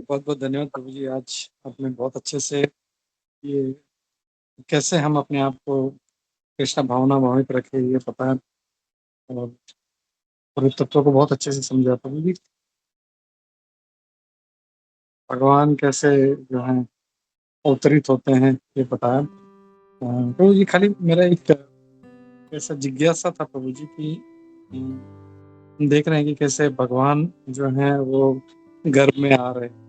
बहुत बहुत धन्यवाद प्रभु जी। आज आपने बहुत अच्छे से ये कैसे हम अपने आप को कृष्ण भावना भावित रखें ये बताया, और पूरे तत्वों को बहुत अच्छे से समझा प्रभु जी। भगवान कैसे जो है अवतरित होते हैं ये बताया। प्रभु जी खाली मेरा एक ऐसा जिज्ञासा था प्रभु जी की हम देख रहे हैं कि कैसे भगवान जो है वो गर्भ में आ रहे हैं।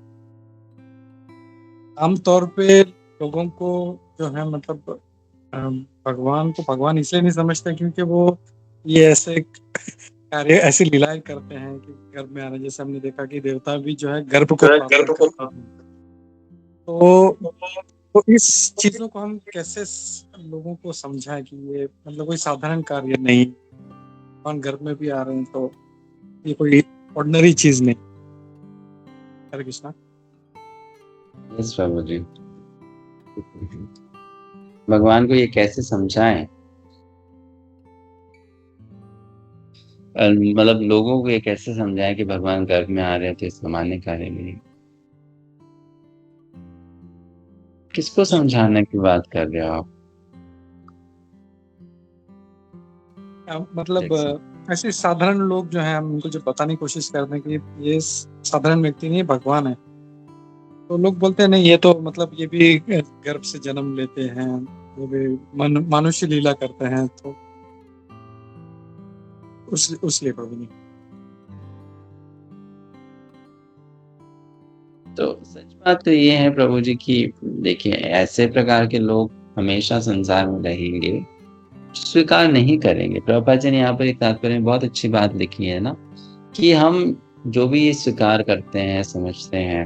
आमतौर पे लोगों को जो है मतलब भगवान को भगवान इसलिए नहीं समझते क्योंकि वो ये ऐसे कार्य ऐसी लीलाएं करते हैं कि गर्भ में आना, जैसे हमने देखा कि देवता भी जो है गर्भ को प्राप्त करते हैं। तो तो इस चीजों को हम कैसे लोगों को समझाएं कि ये मतलब कोई साधारण कार्य नहीं, भगवान गर्भ में भी आ रहे हैं तो ये कोई ऑर्डिनरी चीज नहीं। हरे कृष्णा। यस प्रभु जी। भगवान को ये कैसे समझाएं, मतलब लोगों को ये कैसे समझाएं कि भगवान गर्भ में आ रहे हैं तो इसका मान्य कार्य नहीं। किसको समझाने की बात कर रहे हो आप? मतलब जैसे ऐसे साधारण लोग जो हैं हम उनको जो बताने की कोशिश करते हैं कि ये साधारण व्यक्ति नहीं भगवान है, तो लोग बोलते हैं नहीं ये तो मतलब ये भी गर्भ से जन्म लेते हैं, ये भी मनुष्य लीला करते हैं, तो उसलिए प्रभु नहीं। तो सच बात तो ये है प्रभु जी कि देखिए ऐसे प्रकार के लोग हमेशा संसार में रहेंगे, स्वीकार नहीं करेंगे। प्रभुपाद जी ने यहाँ पर एक तात्पर्य में बहुत अच्छी बात लिखी है ना, कि हम जो भी ये स्वीकार करते हैं समझते हैं,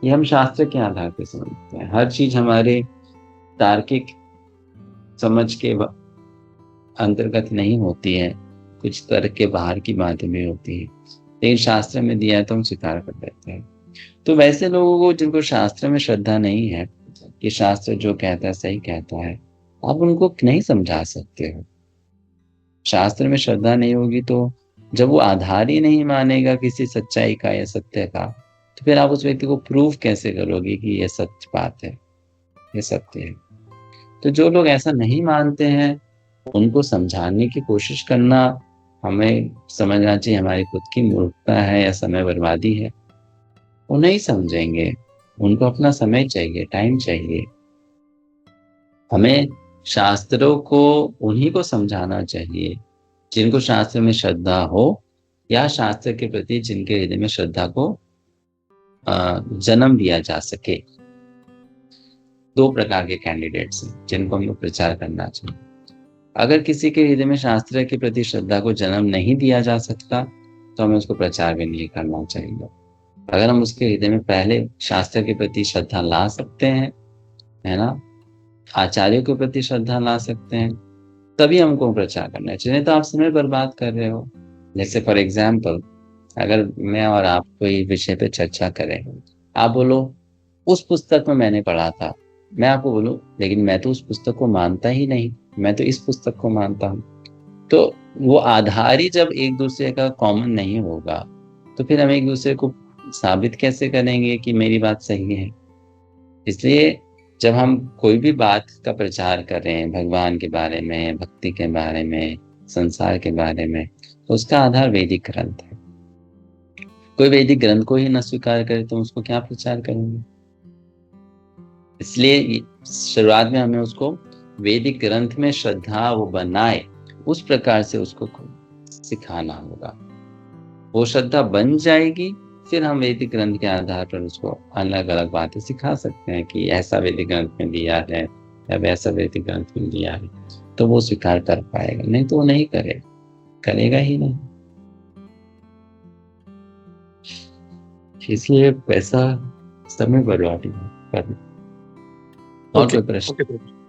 ये हम शास्त्र के आधार पर समझते हैं। हर चीज हमारे तार्किक समझ के अंतर्गत नहीं होती है, कुछ तर्क के बाहर की बातें भी होती है, लेकिन शास्त्र में दिया है तो हम स्वीकार कर लेते हैं। तो वैसे लोगों को जिनको शास्त्र में श्रद्धा नहीं है कि शास्त्र जो कहता है सही कहता है, आप उनको नहीं समझा सकते हो। शास्त्र में श्रद्धा नहीं होगी तो जब वो आधार ही नहीं मानेगा किसी सच्चाई का या सत्य का, तो फिर आप उस व्यक्ति को प्रूव कैसे करोगे कि ये सच बात है, ये सत्य है। तो जो लोग ऐसा नहीं मानते हैं उनको समझाने की कोशिश करना, हमें समझना चाहिए हमारी खुद की मूर्खता है या समय बर्बादी है। वो नहीं समझेंगे, उनको अपना समय चाहिए, टाइम चाहिए। हमें शास्त्रों को उन्हीं को समझाना चाहिए जिनको शास्त्र में श्रद्धा हो, या शास्त्र के प्रति जिनके हृदय में श्रद्धा को जन्म दिया जा सके। दो प्रकार के कैंडिडेट्स हैं जिनको हमें प्रचार करना चाहिए। अगर किसी के हृदय में शास्त्र के प्रति श्रद्धा को जन्म नहीं दिया जा सकता तो हमें उसको प्रचार भी नहीं करना चाहिए। अगर हम उसके हृदय में पहले शास्त्र के प्रति श्रद्धा ला सकते हैं, है ना, आचार्यों के प्रति श्रद्धा ला सकते हैं, तभी हमको प्रचार करना चाहिए। नहीं तो आप समय बर्बाद कर रहे हो। जैसे फॉर एग्जाम्पल, अगर मैं और आप कोई विषय पे चर्चा करें, आप बोलो उस पुस्तक में मैंने पढ़ा था, मैं आपको बोलूं लेकिन मैं तो उस पुस्तक को मानता ही नहीं, मैं तो इस पुस्तक को मानता हूँ। तो वो आधार ही जब एक दूसरे का कॉमन नहीं होगा तो फिर हम एक दूसरे को साबित कैसे करेंगे कि मेरी बात सही है। इसलिए जब हम कोई भी बात का प्रचार कर रहे हैं, भगवान के बारे में, भक्ति के बारे में, संसार के बारे में, तो उसका आधार वैदिक ग्रंथ है। कोई वैदिक ग्रंथ को ही न स्वीकार करे तो उसको क्या प्रचार करेंगे। इसलिए शुरुआत में हमें उसको वैदिक ग्रंथ में श्रद्धा वो बनाए उस प्रकार से उसको सिखाना होगा। वो श्रद्धा बन जाएगी, फिर हम वैदिक ग्रंथ के आधार पर उसको अलग अलग बातें सिखा सकते हैं कि ऐसा वैदिक ग्रंथ में दिया है या वैसा वैदिक ग्रंथ में दिया है, तो वो स्वीकार कर पाएगा। नहीं तो वो नहीं करेगा, करेगा ही नहीं। इसलिए पैसा समय बर्बादी करना। और ओके कोई प्रश्न? ओके।